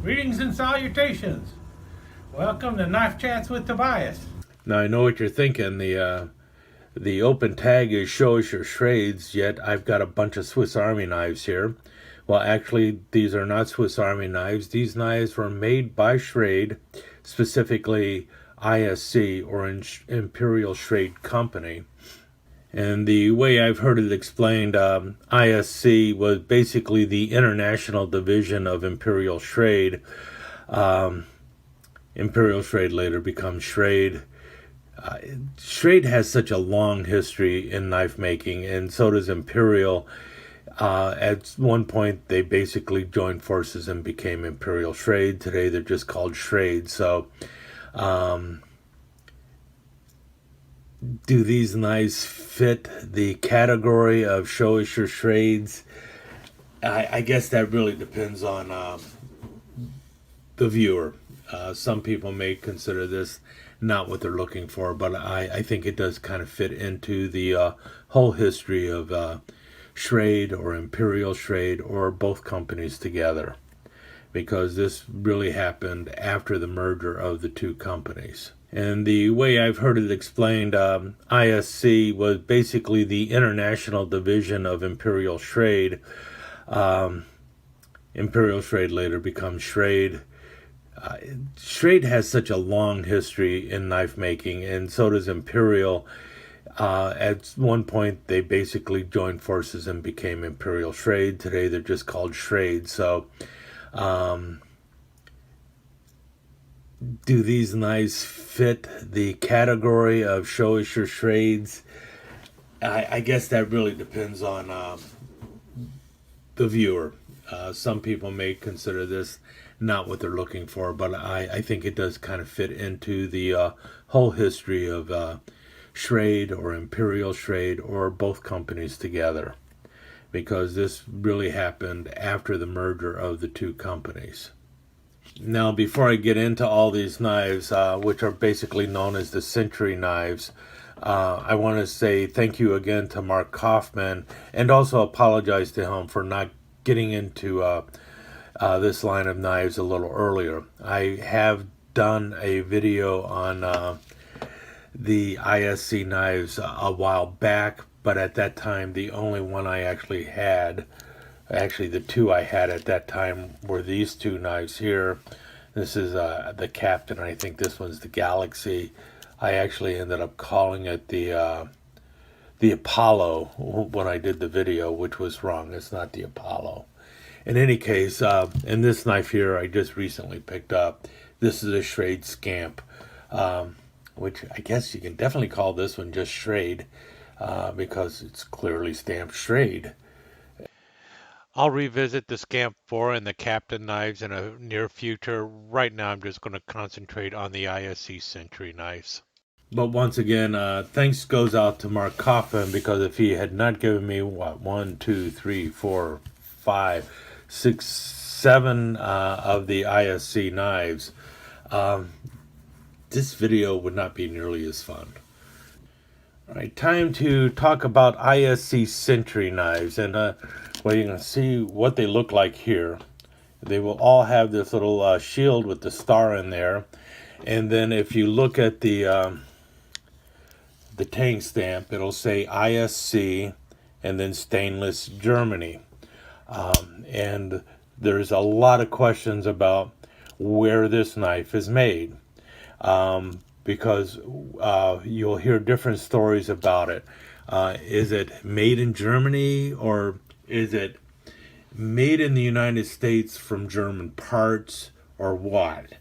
Greetings and salutations. Welcome to Knife Chats with Tobias. Now I know what you're thinking. The open tag is Show Us Your Schrades, yet I've got a bunch of Swiss Army knives here. Well, actually, these are not Swiss Army knives. These knives were made by Schrade, specifically ISC, or Imperial Schrade Company. And the way I've heard it explained, ISC was basically the international division of Imperial Schrade. Imperial Schrade later becomes Schrade. Schrade has such a long history in knife making, and so does Imperial. At one point, they basically joined forces and became Imperial Schrade. Today, they're just called Schrade. So, do these knives fit the category of Show Us Your Schrades? I guess that really depends on the viewer. Some people may consider this not what they're looking for, but I think it does kind of fit into the whole history of Schrade or Imperial Schrade or both companies together, because this really happened after the merger of the two companies. And the way I've heard it explained, ISC was basically the international division of Imperial Schrade. Imperial Schrade later becomes Schrade. Schrade has such a long history in knife making, and so does Imperial. At one point, they basically joined forces and became Imperial Schrade. Today, they're just called Schrade. So, do these knives fit the category of Show Us Your Schrades? I guess that really depends on the viewer. Some people may consider this not what they're looking for, but I think it does kind of fit into the whole history of Schrade or Imperial Schrade or both companies together, because this really happened after the merger of the two companies. Now, before I get into all these knives, which are basically known as the Century knives, I want to say thank you again to Mark Coffman, and also apologize to him for not getting into this line of knives a little earlier. I have done a video on the ISC knives a while back, but at that time the only one I actually had, the two I had at that time, were these two knives here. This is the Captain, and I think this one's the Galaxy. I actually ended up calling it the Apollo when I did the video, which was wrong. It's not the Apollo. In any case, in this knife here I just recently picked up, this is a Schrade Scamp, which I guess you can definitely call this one just Schrade, because it's clearly stamped Schrade. I'll revisit the Scamp 4 and the Captain knives in a near future. Right now I'm just going to concentrate on the ISC Century knives. But once again, thanks goes out to Mark Coffman, because if he had not given me, 1, 2, 3, 4, 5, 6, 7 of the ISC knives, this video would not be nearly as fun. All right, time to talk about ISC Century knives, and well, you can see what they look like here. They will all have this little shield with the star in there, and then if you look at the tank stamp, it'll say ISC and then Stainless Germany. And there's a lot of questions about where this knife is made, because you'll hear different stories about it. Is it made in Germany, or is it made in the United States from German parts, or what?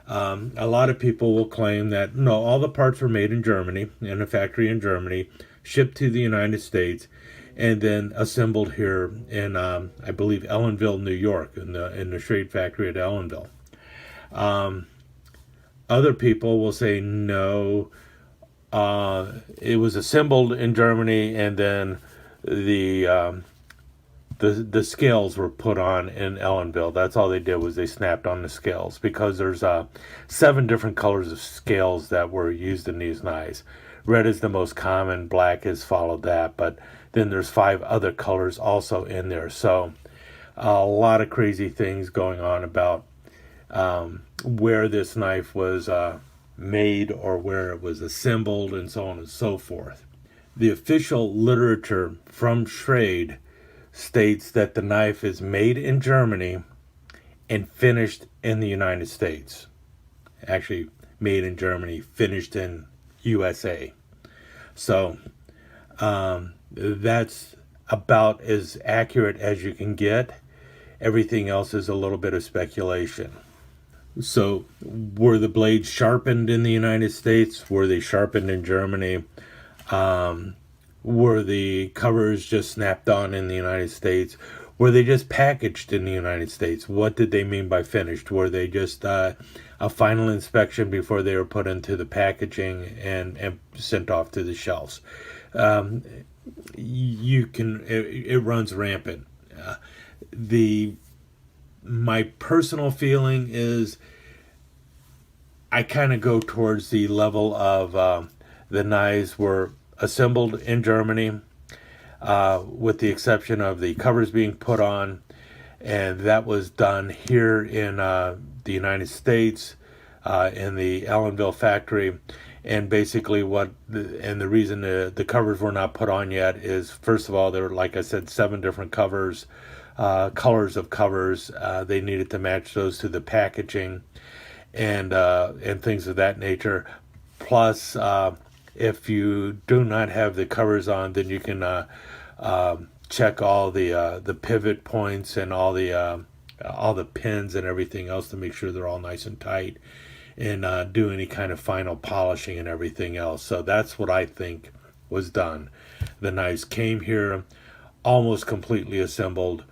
A lot of people will claim that no, all the parts were made in Germany, in a factory in Germany, shipped to the United States, and then assembled here in, I believe, Ellenville, New York, in the Schrade factory at Ellenville. Other people will say no, it was assembled in Germany, and then the scales were put on in Ellenville. That's all they did, was they snapped on the scales, because there's 7 different colors of scales that were used in these knives. Red is the most common, black has followed that, but then there's 5 other colors also in there. So a lot of crazy things going on about where this knife was made or where it was assembled and so on and so forth. The official literature from Schrade states that the knife is made in Germany and finished in the United States. Actually, made in Germany, finished in USA. So that's about as accurate as you can get. Everything else is a little bit of speculation. So were the blades sharpened in the United States? Were they sharpened in Germany? Were the covers just snapped on in the United States? Were they just packaged in the United States? What did they mean by finished? Were they just a final inspection before they were put into the packaging and sent off to the shelves? It runs rampant. My personal feeling is I kind of go towards the level of the knives were assembled in Germany, with the exception of the covers being put on, and that was done here in the United States, in the Allenville factory. And basically the reason the covers were not put on yet is, first of all, there were, like I said, 7 different covers, colors of covers. They needed to match those to the packaging and things of that nature. Plus, if you do not have the covers on, then you can check all the pivot points and all the pins and everything else to make sure they're all nice and tight, and do any kind of final polishing and everything else. So that's what I think was done. The knives came here almost completely assembled,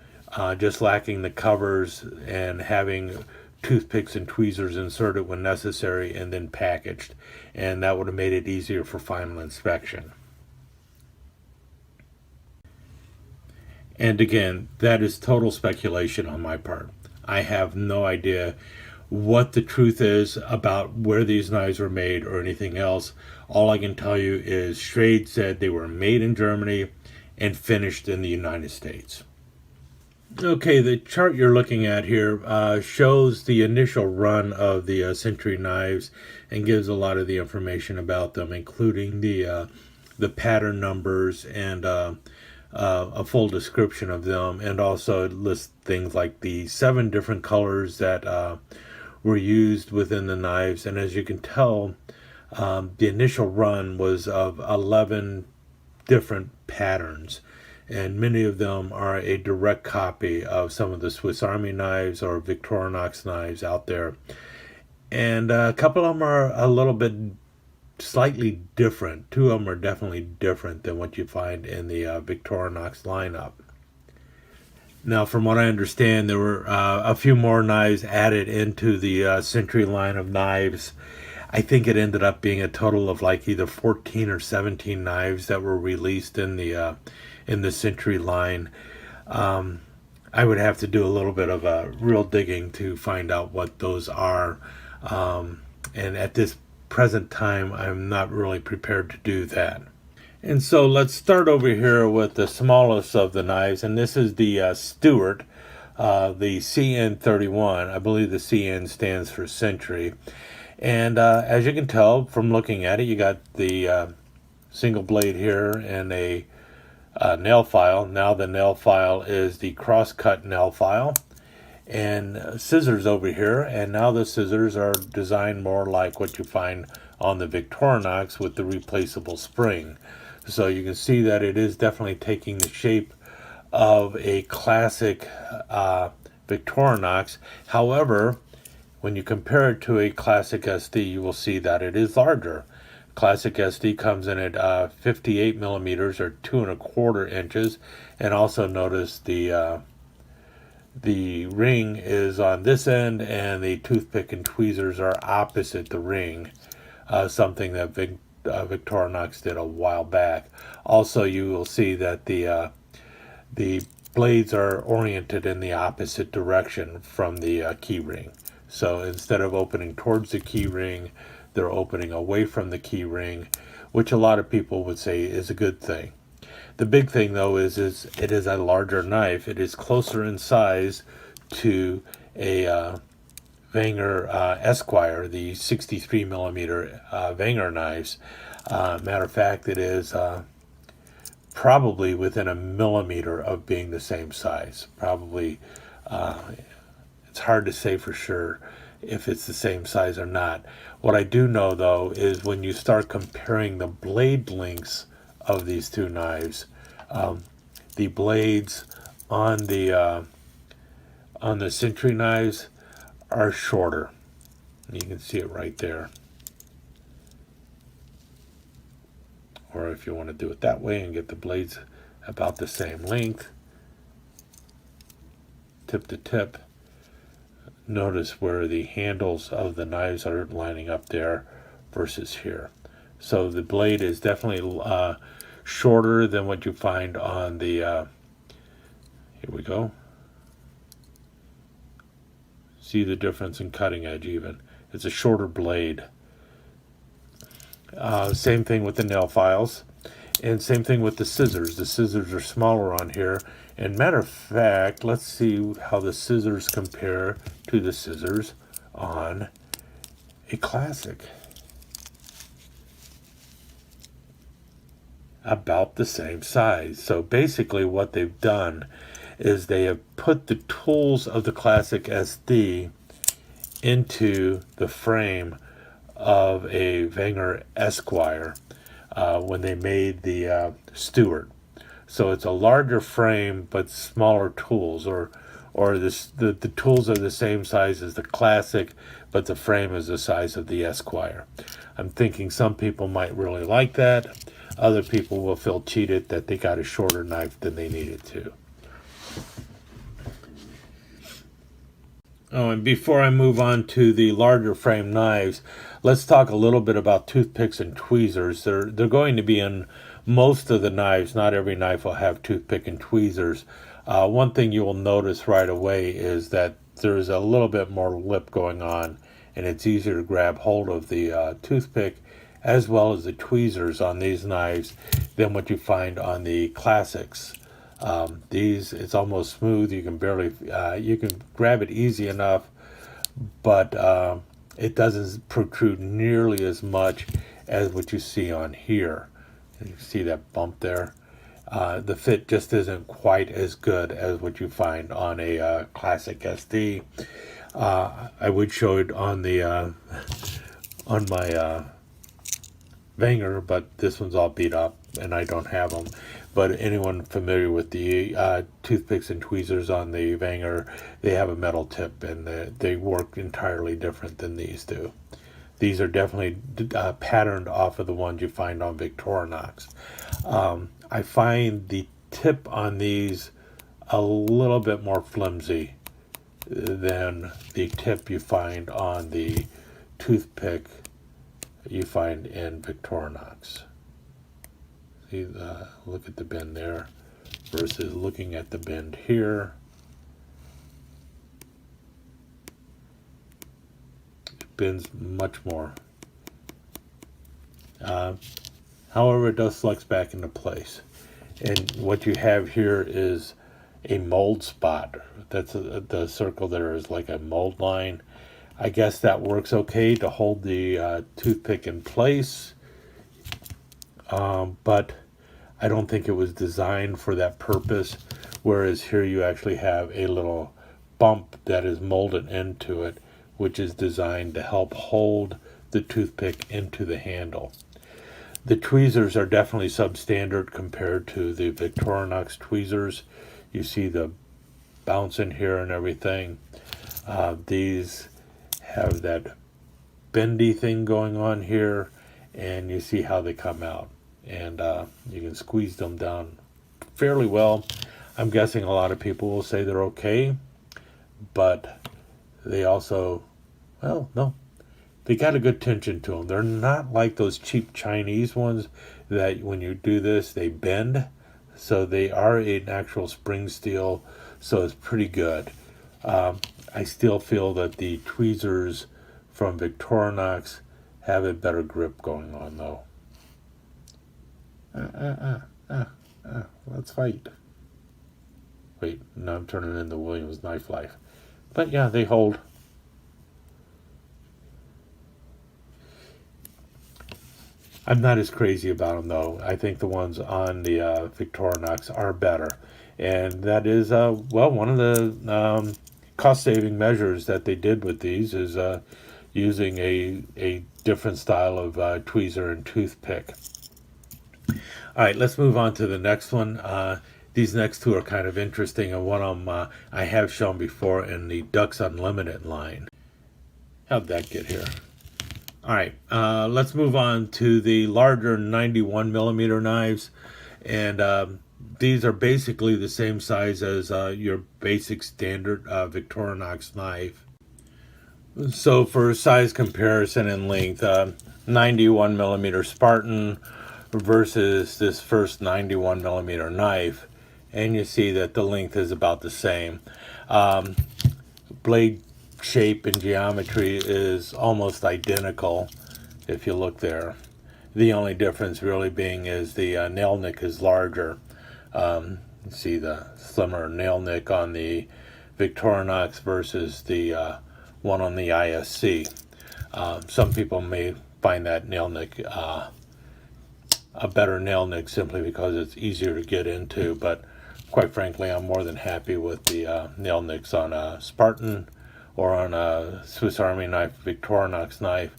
just lacking the covers and having toothpicks and tweezers inserted when necessary, and then packaged. And that would have made it easier for final inspection. And again, that is total speculation on my part. I have no idea what the truth is about where these knives were made or anything else. All I can tell you is Schrade said they were made in Germany and finished in the United States. Okay, the chart you're looking at here shows the initial run of the Century knives and gives a lot of the information about them, including the pattern numbers and a full description of them, and also it lists things like the 7 different colors that were used within the knives. And as you can tell, the initial run was of 11 different patterns, and many of them are a direct copy of some of the Swiss Army knives or Victorinox knives out there. And a couple of them are a little bit slightly different. 2 of them are definitely different than what you find in the Victorinox lineup. Now, from what I understand, there were a few more knives added into the Century line of knives. I think it ended up being a total of like either 14 or 17 knives that were released in the Century line. I would have to do a little bit of real digging to find out what those are. And at this present time, I'm not really prepared to do that. And so let's start over here with the smallest of the knives, and this is the Stewart, the CN31. I believe the CN stands for Century. And as you can tell from looking at it, you got the single blade here and a nail file. Now the nail file is the cross-cut nail file, and scissors over here. And now the scissors are designed more like what you find on the Victorinox with the replaceable spring. So you can see that it is definitely taking the shape of a classic Victorinox. However, when you compare it to a classic SD, you will see that it is larger. Classic SD comes in at 58 millimeters or 2¼ inches, and also notice the ring is on this end, and the toothpick and tweezers are opposite the ring. Something that Victorinox did a while back. Also, you will see that the blades are oriented in the opposite direction from the key ring. So instead of opening towards the key ring, they're opening away from the key ring, which a lot of people would say is a good thing. The big thing, though, is it is a larger knife. It is closer in size to a Wenger Esquire, the 63 millimeter Wenger knives. Matter of fact, it is probably within a millimeter of being the same size. Probably, it's hard to say for sure if it's the same size or not. What I do know though is when you start comparing the blade lengths of these two knives, the blades on the Century knives are shorter. You can see it right there. Or if you want to do it that way and get the blades about the same length, tip to tip, notice where the handles of the knives are lining up there versus here. So the blade is definitely shorter than what you find on the, here we go. See the difference in cutting edge even. It's a shorter blade. Same thing with the nail files, and same thing with the scissors. The scissors are smaller on here. And matter of fact, let's see how the scissors compare to the scissors on a classic. About the same size. So basically what they've done is they have put the tools of the classic SD into the frame of a Wenger Esquire when they made the Stewart. So it's a larger frame but smaller tools, or the tools are the same size as the classic, but the frame is the size of the Esquire. I'm thinking some people might really like that. Other people will feel cheated that they got a shorter knife than they needed to. Oh, and before I move on to the larger frame knives, let's talk a little bit about toothpicks and tweezers. They're going to be in most of the knives. Not every knife will have toothpick and tweezers. One thing you will notice right away is that there's a little bit more lip going on, and it's easier to grab hold of the toothpick as well as the tweezers on these knives than what you find on the classics. These, it's almost smooth. You can barely, you can grab it easy enough, but it doesn't protrude nearly as much as what you see on here. You see that bump there? The fit just isn't quite as good as what you find on a classic SD. I would show it on the on my Wenger, but this one's all beat up and I don't have them. But anyone familiar with the toothpicks and tweezers on the Wenger, they have a metal tip and they work entirely different than these do. These are definitely patterned off of the ones you find on Victorinox. I find the tip on these a little bit more flimsy than the tip you find on the toothpick you find in Victorinox. See, look at the bend there versus looking at the bend here. It bends much more. However, it does flex back into place. And what you have here is a mold spot. That's the circle there is like a mold line. I guess that works okay to hold the toothpick in place. But I don't think it was designed for that purpose, whereas here you actually have a little bump that is molded into it, which is designed to help hold the toothpick into the handle. The tweezers are definitely substandard compared to the Victorinox tweezers. You see the bounce in here and everything. These have that bendy thing going on here, and you see how they come out. And you can squeeze them down fairly well. I'm guessing a lot of people will say they're okay, but they also, well, no, they got a good tension to them. They're not like those cheap Chinese ones that when you do this, they bend. So they are an actual spring steel, so it's pretty good. I still feel that the tweezers from Victorinox have a better grip going on, though. Let's fight. Wait, now I'm turning into Williams Knife Life. But yeah, they hold. I'm not as crazy about them though. I think the ones on the Victorinox are better, and that is well, one of the cost-saving measures that they did with these is using a different style of tweezer and toothpick. All right, let's move on to the next one. These next two are kind of interesting, and one of them I have shown before in the Dux Unlimited line. How'd that get here? All right, let's move on to the larger 91 millimeter knives, and these are basically the same size as your basic standard Victorinox knife. So for size comparison and length, 91 millimeter Spartan versus this first 91 millimeter knife, and you see that the length is about the same. Blade shape and geometry is almost identical if you look there. The only difference really being is the nail nick is larger. See the slimmer nail nick on the Victorinox versus the one on the ISC. Some people may find that nail nick a better nail nick simply because it's easier to get into, but quite frankly I'm more than happy with the nail nicks on a Spartan or on a Swiss Army knife, Victorinox knife,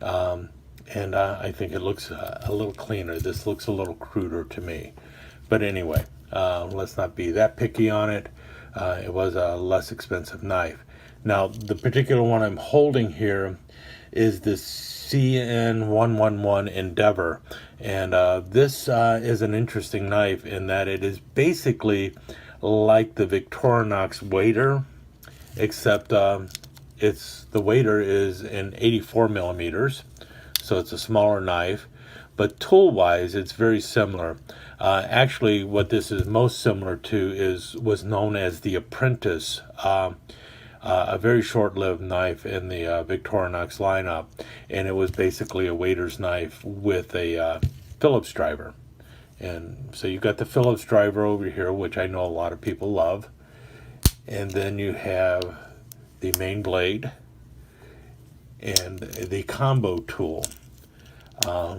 and I think it looks a little cleaner. This looks a little cruder to me, but anyway, let's not be that picky on it. It was a less expensive knife. Now the particular one I'm holding here is the CN111 Endeavor, and this is an interesting knife in that it is basically like the Victorinox Wader, except the Wader is in 84 millimeters, so it's a smaller knife, but tool wise it's very similar. Actually what this is most similar to was known as the Apprentice, a very short-lived knife in the Victorinox lineup, and it was basically a waiter's knife with a Phillips driver. And so you've got the Phillips driver over here, which I know a lot of people love, and then you have the main blade and the combo tool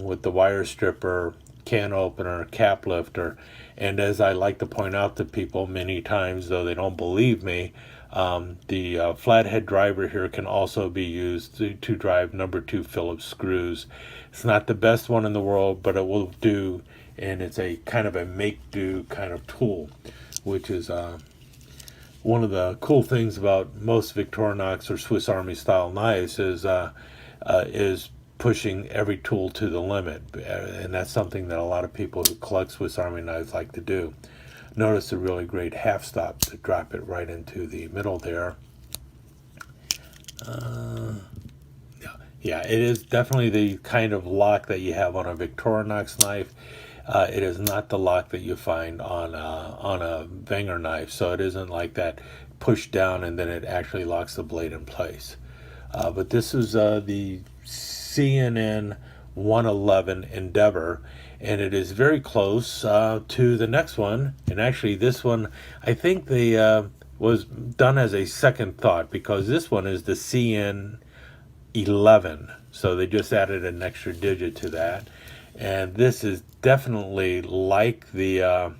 with the wire stripper, can opener, cap lifter, and as I like to point out to people many times, though they don't believe me, the flathead driver here can also be used to drive number 2 Phillips screws. It's not the best one in the world, but it will do, and it's a kind of a make-do kind of tool, which is one of the cool things about most Victorinox or Swiss Army style knives is pushing every tool to the limit, and that's something that a lot of people who collect Swiss Army knives like to do. Notice a really great half stop to drop it right into the middle there. Yeah, it is definitely the kind of lock that you have on a Victorinox knife. It is not the lock that you find on a Wenger knife, so it isn't like that push down and then it actually locks the blade in place. But this is the CNN 111 Endeavor, and it is very close to the next one. And actually this one, I think they was done as a second thought, because this one is the CN 11, so they just added an extra digit to that. And this is definitely like the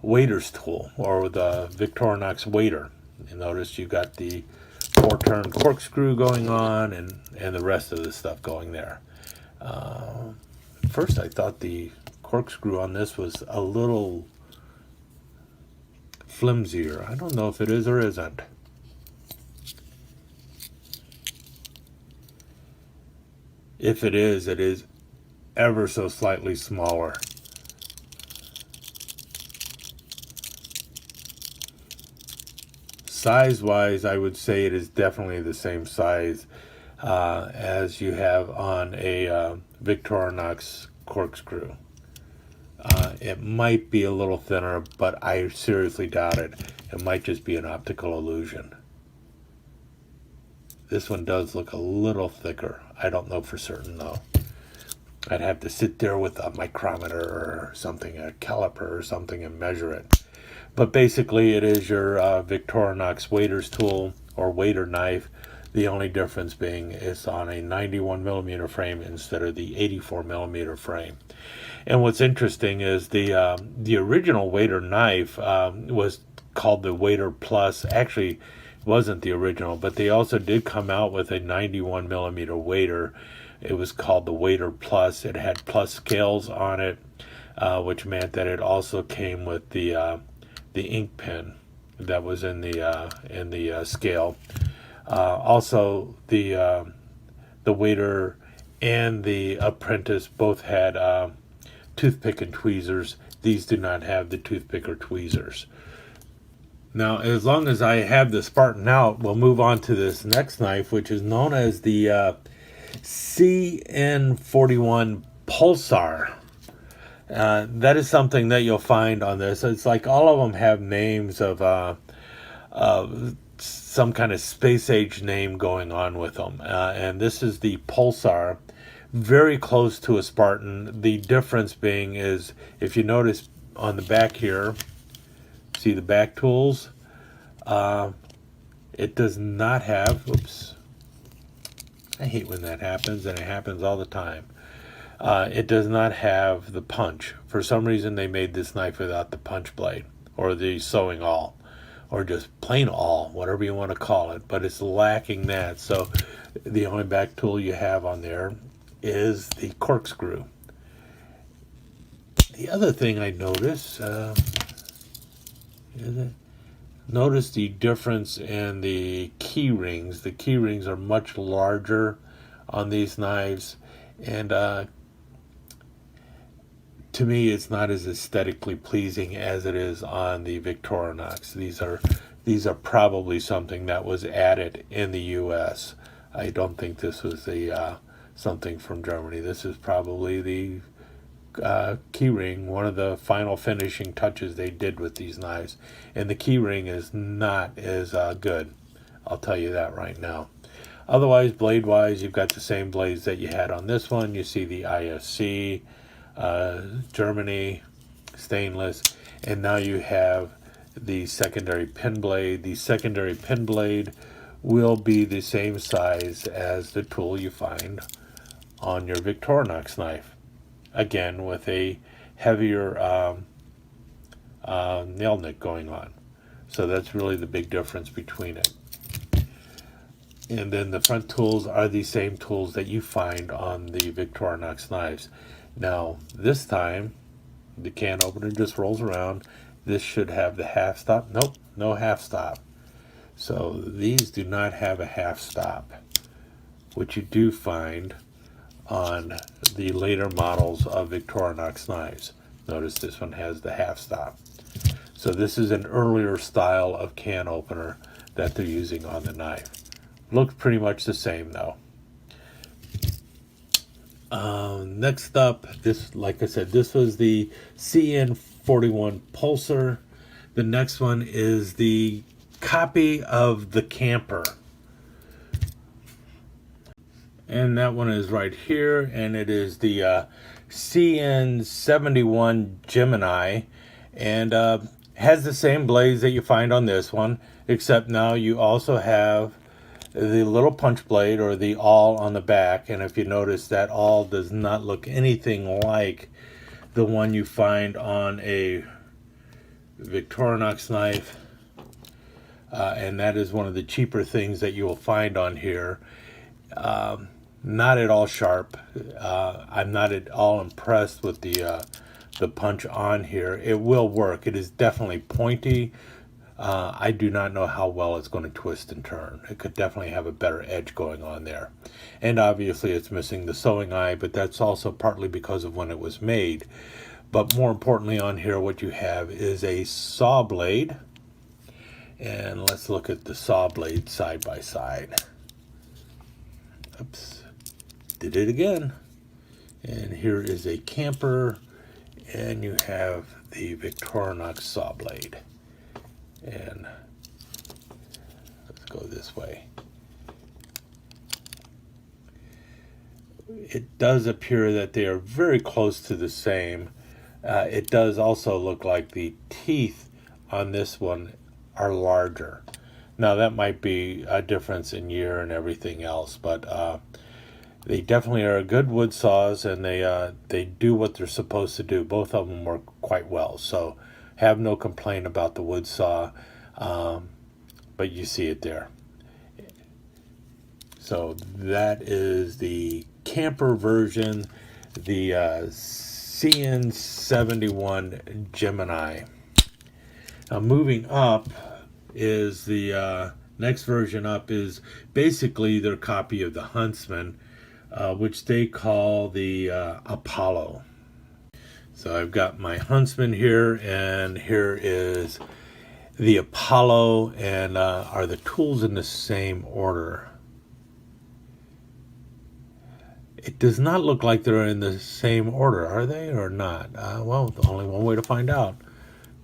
waiter's tool, or the Victorinox waiter. You notice you got the 4-turn corkscrew going on, and the rest of the stuff going there. First I thought the corkscrew on this was a little flimsier. I don't know if it is or isn't. If it is ever so slightly smaller. Size-wise, I would say it is definitely the same size as you have on a Victorinox corkscrew. It might be a little thinner, but I seriously doubt it. It might just be an optical illusion. This one does look a little thicker. I don't know for certain though. I'd have to sit there with a micrometer or something, a caliper or something, and measure it. But basically it is your Victorinox waiter's tool or waiter knife. The only difference being it's on a 91 millimeter frame instead of the 84 millimeter frame. And what's interesting is the original Wader knife was called the Wader Plus. Actually, it wasn't the original, but they also did come out with a 91 millimeter Wader. It was called the Wader Plus. It had plus scales on it, which meant that it also came with the ink pen that was in the scale. Also, the Wader and the Apprentice both had toothpick and tweezers. These do not have the toothpick or tweezers. Now, as long as I have the Spartan out, we'll move on to this next knife, which is known as the CN41 Pulsar. That is something that you'll find on this. It's like all of them have names of some kind of space age name going on with them. And this is the Pulsar, very close to a Spartan. The difference being is, if you notice on the back here, see the back tools? It does not have, oops, I hate when that happens, and it happens all the time. It does not have the punch. For some reason, they made this knife without the punch blade, or the sewing awl, or just plain awl, whatever you want to call it, but it's lacking that. So the only back tool you have on there is the corkscrew. The other thing I notice, notice the difference in the key rings. The key rings are much larger on these knives, and to me, it's not as aesthetically pleasing as it is on the Victorinox. These are probably something that was added in the U.S. I don't think this was something from Germany. This is probably the key ring, one of the final finishing touches they did with these knives. And the key ring is not as good. I'll tell you that right now. Otherwise, blade-wise, you've got the same blades that you had on this one. You see the ISC, Germany, stainless, and now you have the secondary pin blade. The secondary pin blade will be the same size as the tool you find on your Victorinox knife. Again, with a heavier nail nick going on. So that's really the big difference between it. And then the front tools are the same tools that you find on the Victorinox knives. Now, this time, the can opener just rolls around. This should have the half stop. Nope, no half stop. So these do not have a half stop, which you do find on the later models of Victorinox knives. Notice this one has the half stop. So this is an earlier style of can opener that they're using on the knife. Looks pretty much the same though. Next up, this, like I said, this was the CN41 Pulsar. The next one is the copy of the Camper. And that one is right here, and it is the CN71 Gemini, and has the same blades that you find on this one, except now you also have the little punch blade or the awl on the back. And if you notice, that awl does not look anything like the one you find on a Victorinox knife, and that is one of the cheaper things that you will find on here. Not at all sharp. I'm not at all impressed with the punch on here. It will work. It is definitely pointy. I do not know how well it's going to twist and turn. It could definitely have a better edge going on there. And obviously it's missing the sewing eye, but that's also partly because of when it was made. But more importantly on here, what you have is a saw blade. And let's look at the saw blade side by side. Oops, did it again. And here is a Camper, and you have the Victorinox saw blade. And let's go this way. It does appear that they are very close to the same. It does also look like the teeth on this one are larger. Now that might be a difference in year and everything else, but they definitely are good wood saws, and they do what they're supposed to do. Both of them work quite well, so have no complaint about the wood saw. But you see it there. So that is the camper version, the CN71 Gemini. Now moving up is the next version up is basically their copy of the Huntsman, which they call the Apollo. So I've got my Huntsman here, and here is the Apollo, and are the tools in the same order? It does not look like they're in the same order, are they, or not? Well, only one way to find out.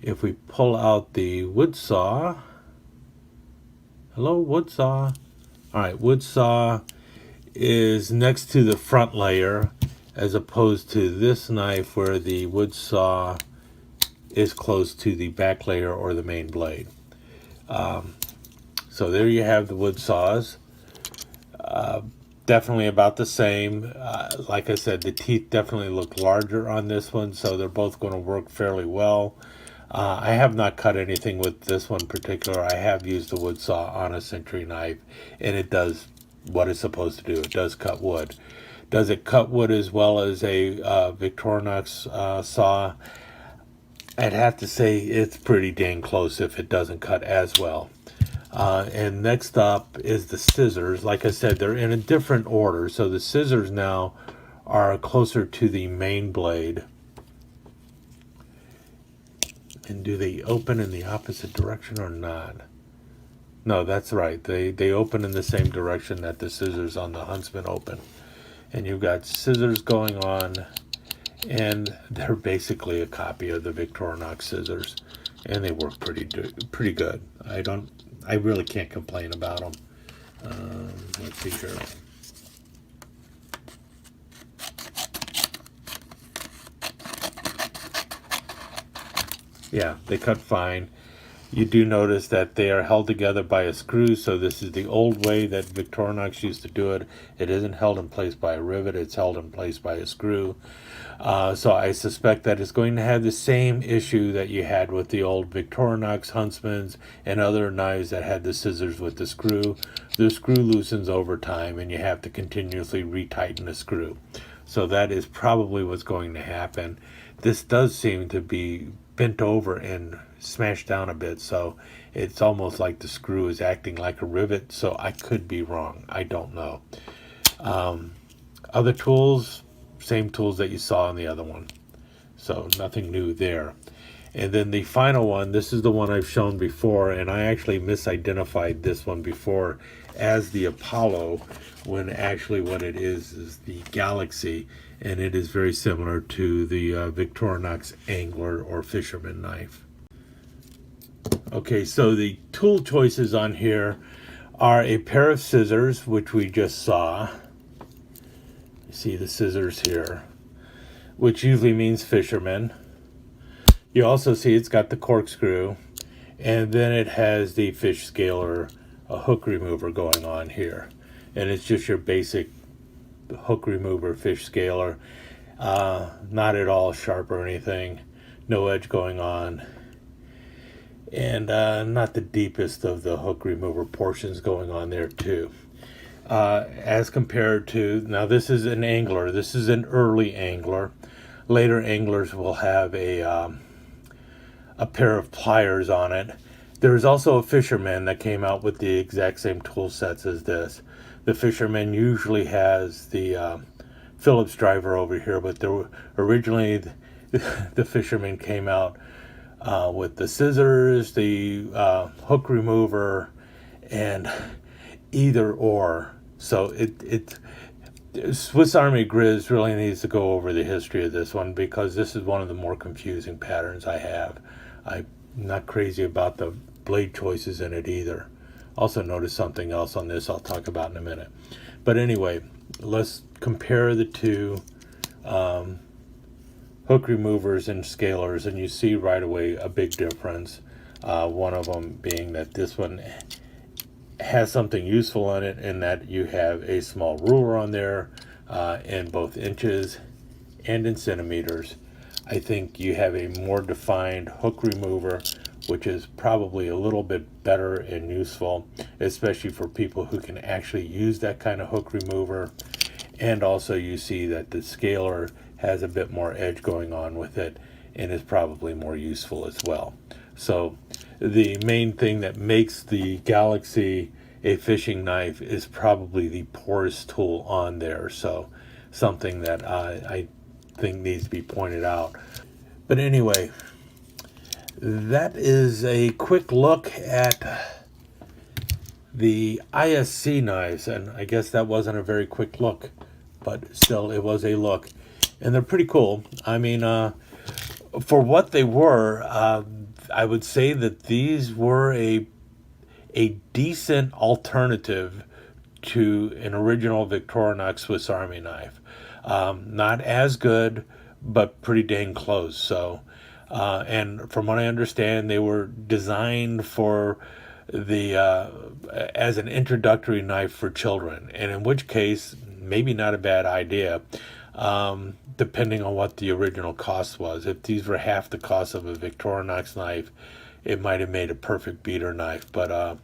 If we pull out the wood saw, hello, wood saw. All right, wood saw is next to the front layer, as opposed to this knife where the wood saw is close to the back layer or the main blade. So there you have the wood saws. Definitely about the same. Like I said, the teeth definitely look larger on this one, so they're both going to work fairly well. I have not cut anything with this one in particular. I have used the wood saw on a century knife, and it does what it's supposed to do. It does cut wood. Does it cut wood as well as a Victorinox saw? I'd have to say it's pretty dang close if it doesn't cut as well. And next up is the scissors. Like I said, they're in a different order. So the scissors now are closer to the main blade. And do they open in the opposite direction or not? No, that's right. They open in the same direction that the scissors on the Huntsman open. And you've got scissors going on, and they're basically a copy of the Victorinox scissors, and they work pretty good. I really can't complain about them. Let's see here. Yeah, they cut fine. You do notice that they are held together by a screw, so this is the old way that Victorinox used to do it. It isn't held in place by a rivet, it's held in place by a screw. So I suspect that it's going to have the same issue that you had with the old Victorinox Huntsmans and other knives that had the scissors with the screw. The screw loosens over time, and you have to continuously retighten the screw. So that is probably what's going to happen. This does seem to be bent over and smashed down a bit, so it's almost like the screw is acting like a rivet, so I could be wrong. I don't know. Other tools, same tools that you saw on the other one, so nothing new there. And then the final one, this is the one I've shown before, and I actually misidentified this one before as the Apollo, when actually what it is the Galaxy, and it is very similar to the Victorinox angler or fisherman knife. Okay, so the tool choices on here are a pair of scissors, which we just saw. You see the scissors here, which usually means fisherman. You also see it's got the corkscrew, and then it has the fish scaler, a hook remover going on here. And it's just your basic hook remover fish scaler. Not at all sharp or anything. No edge going on. And not the deepest of the hook remover portions going on there too. As compared to, now this is an angler. This is an early angler. Later anglers will have a pair of pliers on it. There's also a fisherman that came out with the exact same tool sets as this. The fisherman usually has the Phillips driver over here, but originally the fisherman came out with the scissors, the hook remover, and either or. So Swiss Army Grizz really needs to go over the history of this one, because this is one of the more confusing patterns I have. I'm not crazy about the blade choices in it either. Also notice something else on this I'll talk about in a minute. But anyway, let's compare the two hook removers and scalers, and you see right away a big difference. One of them being that this one has something useful on it in that you have a small ruler on there in both inches and in centimeters. I think you have a more defined hook remover, which is probably a little bit better and useful, especially for people who can actually use that kind of hook remover. And also you see that the scaler has a bit more edge going on with it and is probably more useful as well. So the main thing that makes the Galaxy a fishing knife is probably the poorest tool on there. So something that I think needs to be pointed out. But anyway, that is a quick look at the ISC knives, and I guess that wasn't a very quick look, but still it was a look, and they're pretty cool. I mean, for what they were, I would say that these were a decent alternative to an original Victorinox Swiss Army knife. Not as good, but pretty dang close. So, and from what I understand, they were designed for the as an introductory knife for children, and in which case, maybe not a bad idea, depending on what the original cost was. If these were half the cost of a Victorinox knife, it might have made a perfect beater knife. But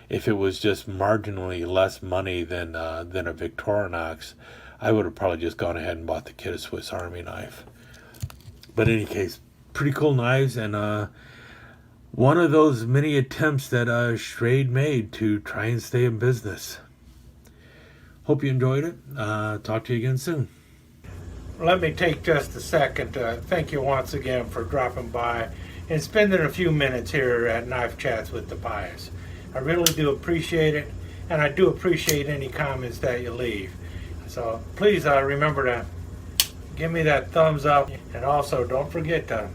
if it was just marginally less money than a Victorinox, I would have probably just gone ahead and bought the kid a Swiss Army knife. But in any case, pretty cool knives, and one of those many attempts that Schrade made to try and stay in business. Hope you enjoyed it. Talk to you again soon. Let me take just a second to thank you once again for dropping by and spending a few minutes here at Knife Chats with Tobias. I really do appreciate it, and I do appreciate any comments that you leave. So please remember to give me that thumbs up, and also don't forget to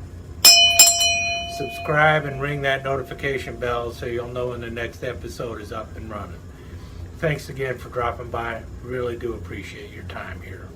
subscribe and ring that notification bell so you'll know when the next episode is up and running. Thanks again for dropping by. Really do appreciate your time here.